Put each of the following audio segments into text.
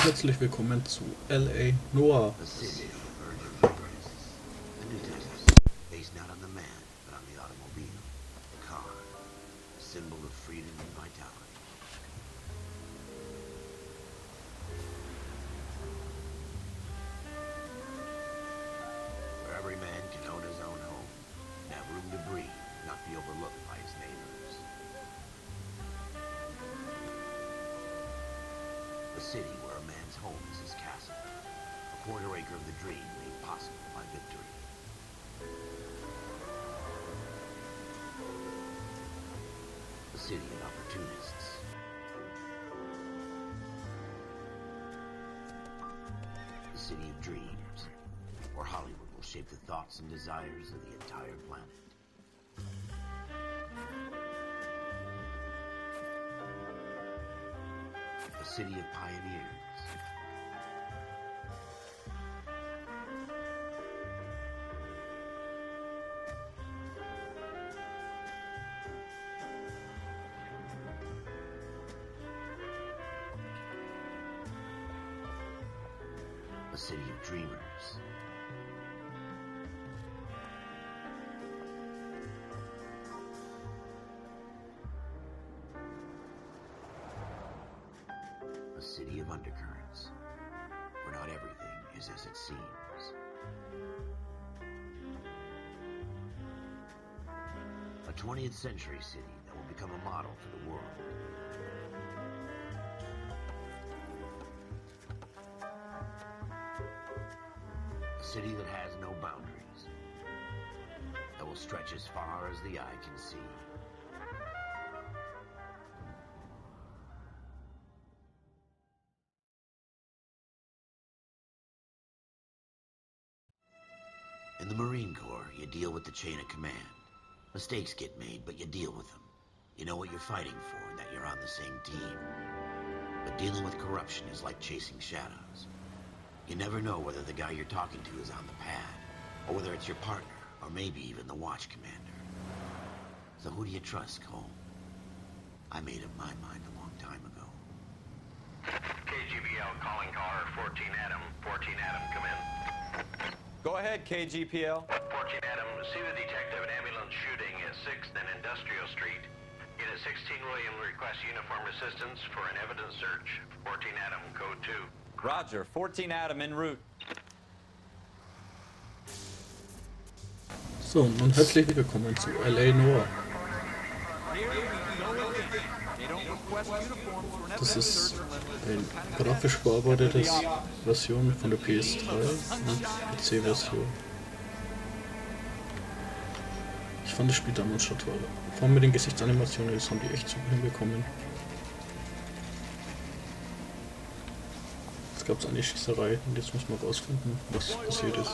Herzlich willkommen zu LA Noire. A city on the verge of progress. A new type of city, based not on the man, but on the automobile, the car, a symbol of freedom and vitality. Where every man can own his own home, and have room to breathe, not be overlooked by his neighbors. A city where a man's home is his castle, a quarter acre of the dream made possible by victory. A city of opportunists. A city of dreams, where Hollywood will shape the thoughts and desires of the entire planet. A city of pioneers. A city of dreamers. A city of undercurrents, where not everything is as it seems. A 20th century city that will become a model for the world. A city that has no boundaries, that will stretch as far as the eye can see. In the Marine Corps, you deal with the chain of command. Mistakes get made, but you deal with them. You know what you're fighting for and that you're on the same team. But dealing with corruption is like chasing shadows. You never know whether the guy you're talking to is on the pad, or whether it's your partner, or maybe even the watch commander. So who do you trust, Cole? I made up my mind a long time ago. KGBL calling caller 14 Adam. 14 Adam, come in. Go ahead, KGPL. 14 Adam, see the detective at ambulance shooting at 6th and Industrial Street. Unit 16 William requests uniform assistance for an evidence search. 14 Adam, code 2. Roger, 14 Adam en route. So, nun herzlich willkommen zu LA Noire. Das ist eine grafisch bearbeitete Version von der PS3 und PC-Version. Ich fand das Spiel damals schon toll. Vor allem mit den Gesichtsanimationen, das haben die echt super hinbekommen. Jetzt gab es eine Schießerei und jetzt muss man rausfinden, was passiert ist.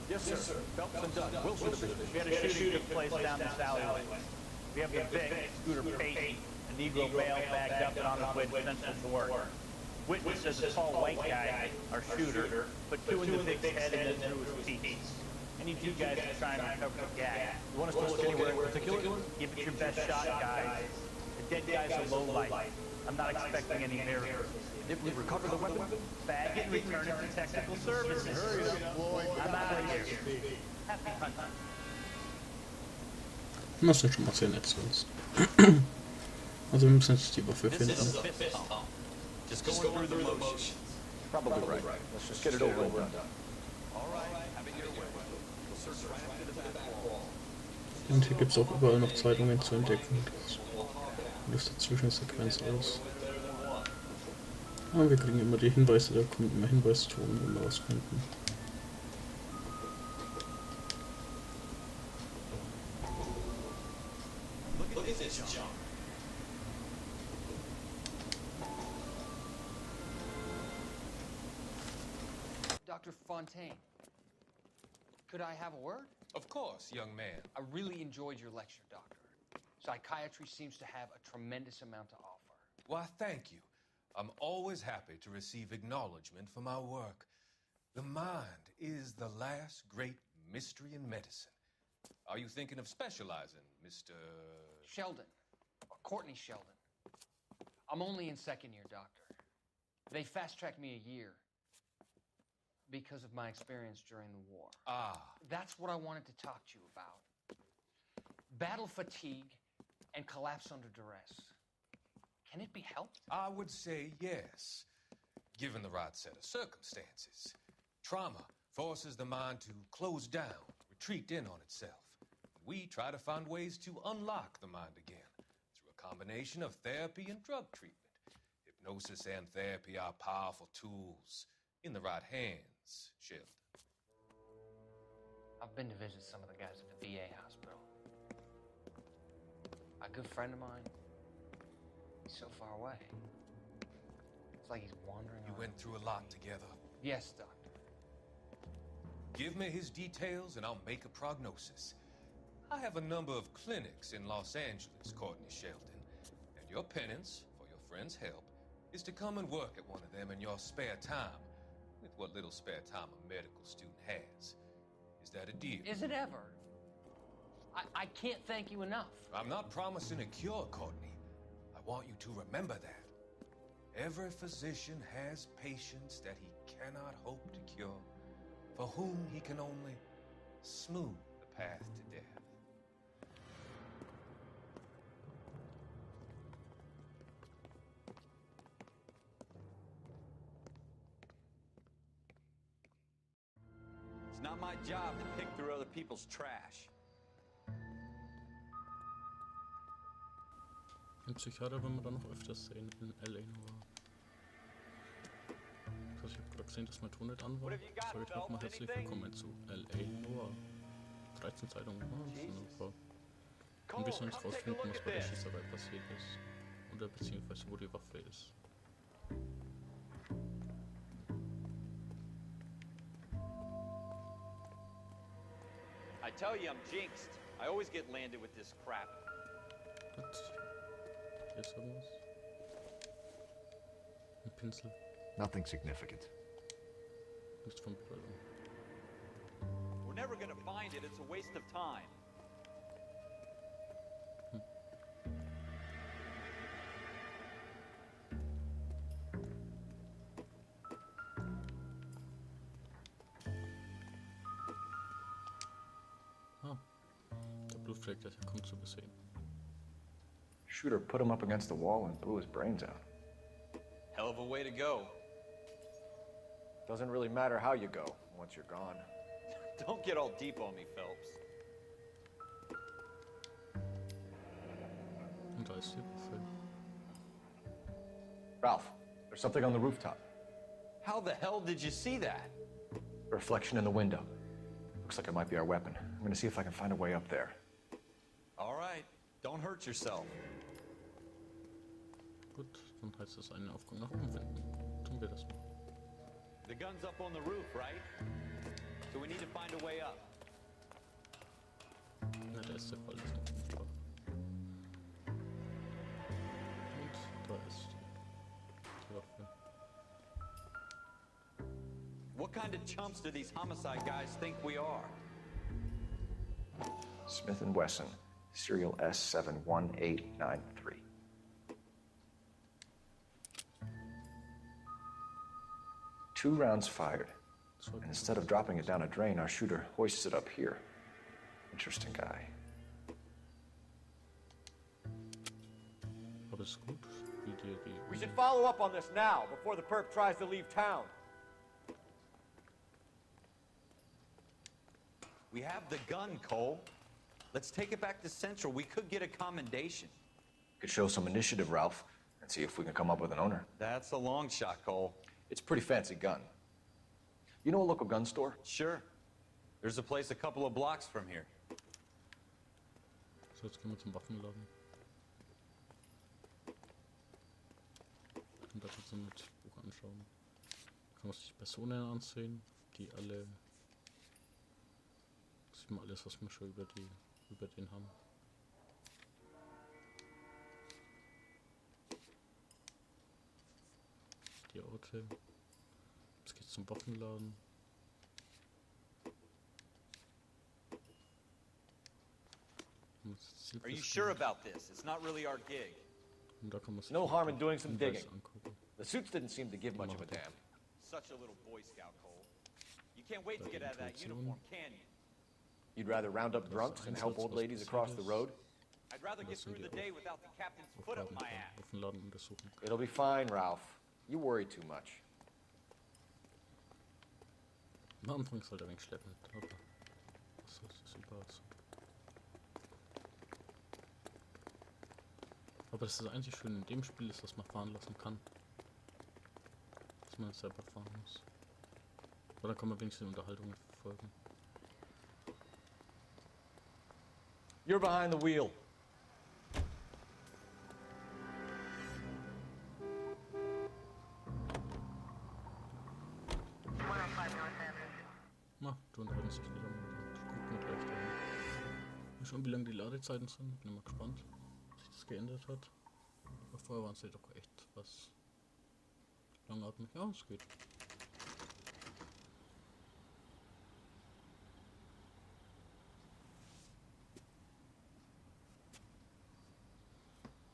Yes, sir. Phelps and Dunn. Wilson Division. We had a shooting took place down this alleyway. We have the Vic, Scooter Payton, a Negro male bagged up and on his way to Central to work. Witness says the tall white guy, our shooter, put two in the Vic's head and then through his teeth. I need you guys to try and recover the gag. You want us to look anywhere in particular? Give it your best shot, guys. The dead guy's a low light. I'm not expecting any miracles. If we recover the weapon, bag it and return it to technical services. Hurry up, Floyd. I'm out of here. Happy hunting. Das ist schon mal sehr nett sonst. Also wir müssen jetzt die Waffe finden. Just going through the motions. Probably right. Let's just get it over and done. All right, have it your way. We'll search right into the back wall. Und hier gibt es auch überall noch Zeitungen zu entdecken. Das löst die Zwischensequenz aus. Aber wir kriegen immer die Hinweise, da kommt immer Hinweiston, wo wir rausfinden. Look at this junk. Dr. Fontaine, could I have a word? Of course, young man. I really enjoyed your lecture, Doctor. Psychiatry seems to have a tremendous amount to offer. Why, thank you. I'm always happy to receive acknowledgement for my work. The mind is the last great mystery in medicine. Are you thinking of specializing, Mr. Sheldon, or Courtney Sheldon. I'm only in second year, Doctor. They fast-tracked me a year because of my experience during the war. Ah, That's what I wanted to talk to you about. Battle fatigue and collapse under duress. Can it be helped? I would say yes, given the right set of circumstances. Trauma forces the mind to close down, retreat in on itself. We try to find ways to unlock the mind again through a combination of therapy and drug treatment. Hypnosis and therapy are powerful tools in the right hands, Sheldon. I've been to visit some of the guys at the VA hospital. A good friend of mine, he's so far away. It's like he's wandering You around. went through a lot together. Yes, Doctor. Give me his details and I'll make a prognosis. I have a number of clinics in Los Angeles, Courtney Sheldon, and your penance, for your friend's help, is to come and work at one of them in your spare time, with what little spare time a medical student has. Is that a deal? Is it ever? I can't thank you enough. I'm not promising a cure, Courtney. I want you to remember that. Every physician has patients that he cannot hope to cure, for whom he can only smooth the path to death. It's not my job to pick through other people's trash. Den Psychiater werden wir dann noch öfters sehen in L.A. Noire. Also ich habe gerade gesehen, dass mein Ton nicht an war. Sag ich nochmal herzlich willkommen zu L.A. Noire. 13 Zeitungen, das sind ein paar. Und wir sollen jetzt rausfinden, was bei der Schießerei passiert ist. Oder beziehungsweise wo die Waffe ist. I tell you, I'm jinxed. I always get landed with this crap. Gut. Hier ist irgendwas. Ein Pinsel. Nothing significant. Nichts von Bedeutung. We're never gonna find it. It's a waste of time. Ah. Der Blutfleck, der kommt zu besehen. Shooter put him up against the wall and blew his brains out. Hell of a way to go. Doesn't really matter how you go once you're gone. Don't get all deep on me, Phelps. Und da ist die Waffe. Ralph, there's something on the rooftop. How the hell did you see that? A reflection in the window. Looks like it might be our weapon. I'm gonna see if I can find a way up there. All right. Don't hurt yourself. Gut, dann heißt es einen Aufgang nach oben finden. Tun wir das mal. The gun's up on the roof, right? So we need to find a way up. Na, der ist der Fall, das ist nicht drauf. Und da ist die Waffe. What kind of chumps do these homicide guys think we are? Smith & Wesson, serial S71893. Two rounds fired. And instead of dropping it down a drain, our shooter hoists it up here. Interesting guy. Aber es ist gut, wie die We should follow up on this now, before the perp tries to leave town. We have the gun, Cole. Let's take it back to Central. We could get a commendation. Could show some initiative, Ralph, and see if we can come up with an owner. That's a long shot, Cole. It's a pretty fancy gun. You know a local gun store? Sure. There's a place a couple of blocks from here. So, jetzt gehen wir zum Waffenladen. Und da kannst du ein Notizbuch anschauen. Kann man sich Personen ansehen, die alle. Sieht man alles, was wir schon über den haben. Die Orte. Jetzt geht's zum Waffenladen. Are you sure about this? It's not really our gig. Und da kann man sich No harm in doing some Hinweise digging. angucken. The suits didn't seem to give much of a damn. Such a little Boy Scout, Cole. You can't wait to get out of that uniform, can you? You'd rather round up drunks and help old ladies across the road? I'd rather get through the day without the captain's foot up my ass. Waffenladen untersuchen. It'll be fine, Ralph. You worry too much. Am Anfang ist halt ein wenig schleppend, aber was soll das überhaupt so? Aber das einzig Schöne in dem Spiel ist, dass man fahren lassen kann. Dass man es selber fahren muss. Aber dann kann man wenigstens die Unterhaltung verfolgen. You're behind the wheel. Na, du unterhalten sich wieder mal. Gucken wir gleich dahin. Mal schauen, wie lange die Ladezeiten sind. Bin mal gespannt, ob sich das geändert hat. Aber vorher waren sie doch echt was langatmig. Ja, es geht.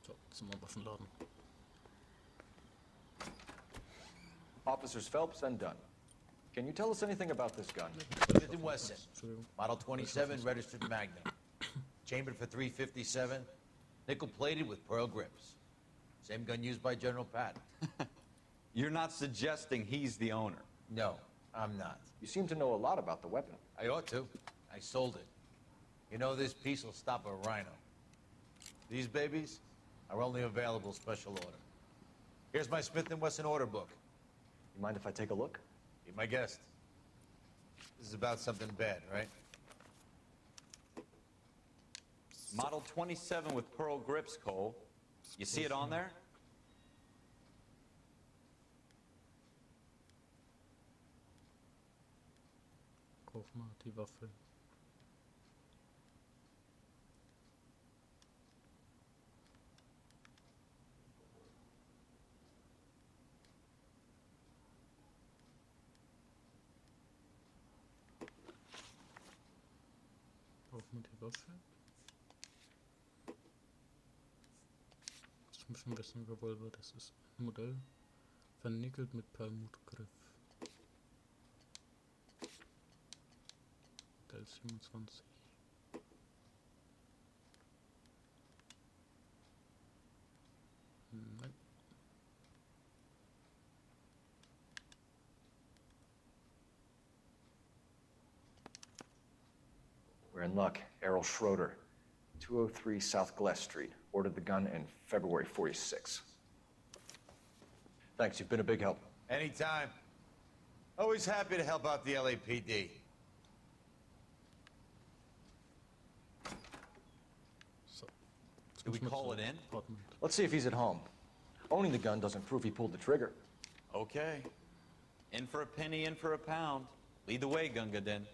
So, jetzt sind wir im Waffenladen. Officers Phelps and Dunn. Can you tell us anything about this gun? Smith & Wesson, model 27, registered Magnum. Chambered for .357, nickel-plated with pearl grips. Same gun used by General Patton. You're not suggesting he's the owner? No, I'm not. You seem to know a lot about the weapon. I ought to. I sold it. You know, this piece will stop a rhino. These babies are only available special order. Here's my Smith & Wesson order book. You mind if I take a look? Be my guest. This is about something bad, right? Model 27 with pearl grips, Cole. You see it on there? Kauf mal die Waffe. Kauf mal die Waffe. Das ist ein bisschen Revolver, das ist ein Modell vernickelt mit Perlmuttgriff. Modell 27. Nein. We're in luck. Errol Schroeder, 203 South Glass Street. Ordered the gun in February '46. Thanks, you've been a big help. Anytime. Always happy to help out the LAPD. So. Jetzt Do we müssen wir call zum it in? Apartment. Let's see if he's at home. Owning the gun doesn't prove he pulled the trigger. Okay. In for a penny, in for a pound. Lead the way, Gunga Din.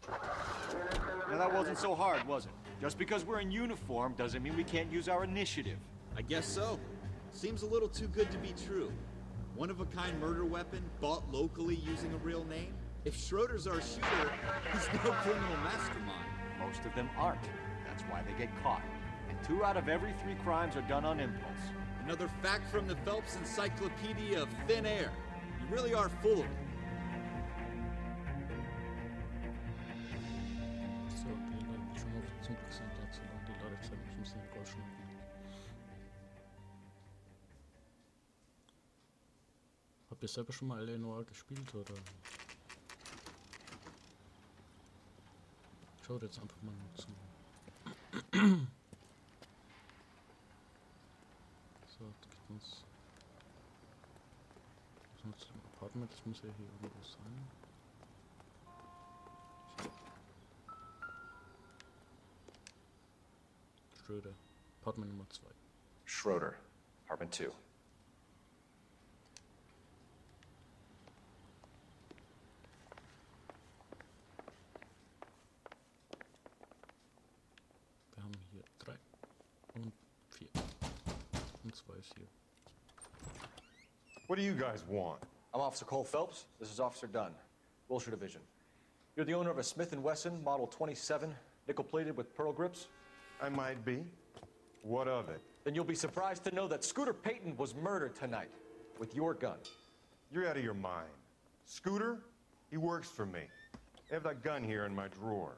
Now that wasn't so hard, was it? Just because we're in uniform doesn't mean we can't use our initiative. I guess so. Seems a little too good to be true. One-of-a-kind murder weapon bought locally using a real name? If Schroeder's our shooter, he's no criminal mastermind. Most of them aren't. That's why they get caught. And 2 out of every 3 crimes are done on impulse. Another fact from the Phelps Encyclopedia of Thin Air. You really are full of it. So, die schon mal zum Glück sind ja zu lang. Die Ladezeit muss ein bisschen rausschneiden. Habt ihr selber schon mal Noire gespielt, oder? Schaut jetzt einfach mal nur zu. So, das geht uns. Sonst im Apartment, das muss ja hier irgendwo sein. Schroeder, Apartment Nummer 2. Schroeder, apartment 2. Wir haben hier 3 und 4. Und 2 ist hier. What do you guys want? I'm Officer Cole Phelps. This is Officer Dunn, Wilshire Division. You're the owner of a Smith & Wesson Model 27, nickel-plated with pearl grips? I might be. What of it? Then you'll be surprised to know that Scooter Payton was murdered tonight with your gun. You're out of your mind. Scooter? He works for me. I have that gun here in my drawer.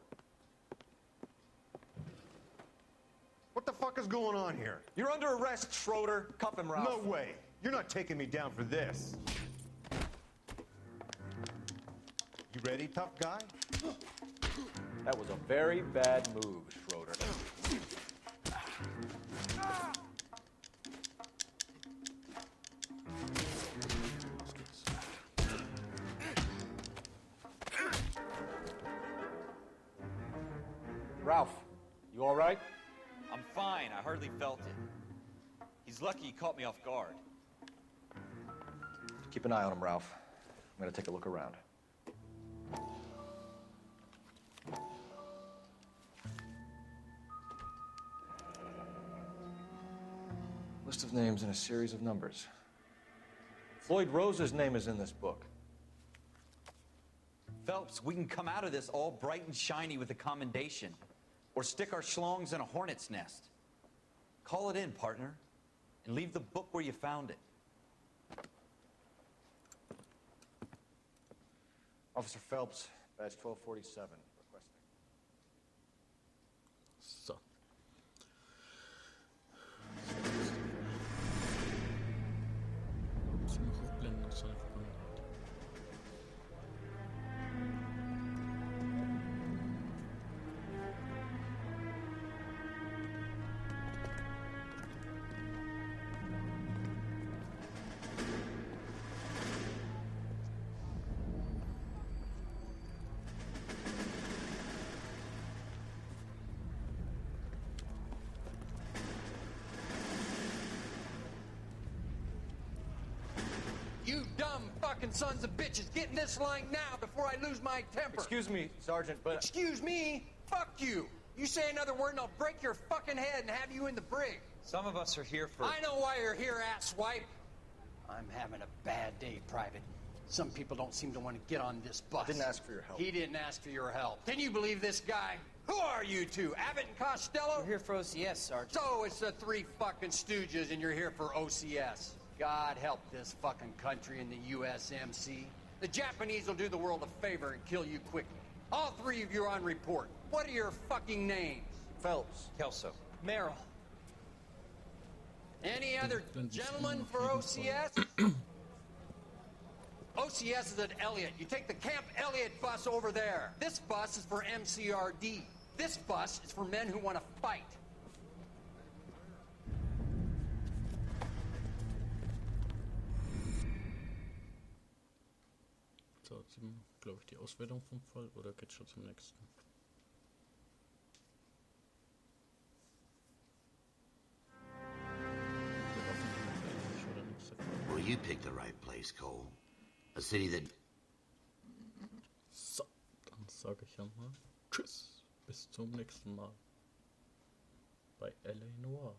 What the fuck is going on here? You're under arrest, Schroeder. Cuff him, Ralph. No way. You're not taking me down for this. You ready, tough guy? That was a very bad move, Schroeder. Ralph, you all right? I'm fine. I hardly felt it. He's lucky he caught me off guard. Keep an eye on him, Ralph. I'm gonna take a look around. List of names and a series of numbers. Floyd Rose's name is in this book. Phelps, we can come out of this all bright and shiny with a commendation. Or stick our schlongs in a hornet's nest. Call it in, partner. And leave the book where you found it. Officer Phelps, badge 1247, requesting. So. Zum Rückblenden aus seiner Vergangenheit. You dumb fucking sons of bitches, get in this line now before I lose my temper. Excuse me, Sergeant, but... Excuse me? Fuck you. You say another word and I'll break your fucking head and have you in the brig. Some of us are here for... I know why you're here, asswipe. I'm having a bad day, Private. Some people don't seem to want to get on this bus. Didn't ask for your help. He didn't ask for your help. Can you believe this guy? Who are you two? Abbott and Costello? We're here for OCS, Sergeant. So it's the three fucking stooges and you're here for OCS. God help this fucking country and the USMC. The Japanese will do the world a favor and kill you quickly. All three of you are on report. What are your fucking names? Phelps. Kelso. Merrill. Any other gentlemen for OCS? OCS is at Elliott. You take the Camp Elliott bus over there. This bus is for MCRD. This bus is for men who want to fight. So, jetzt glaube ich, die Auswertung vom Fall oder geht's schon zum nächsten? Well, you picked the right place, Cole. A city that... So, dann sage ich ja mal Tschüss, bis zum nächsten Mal bei LA Noire.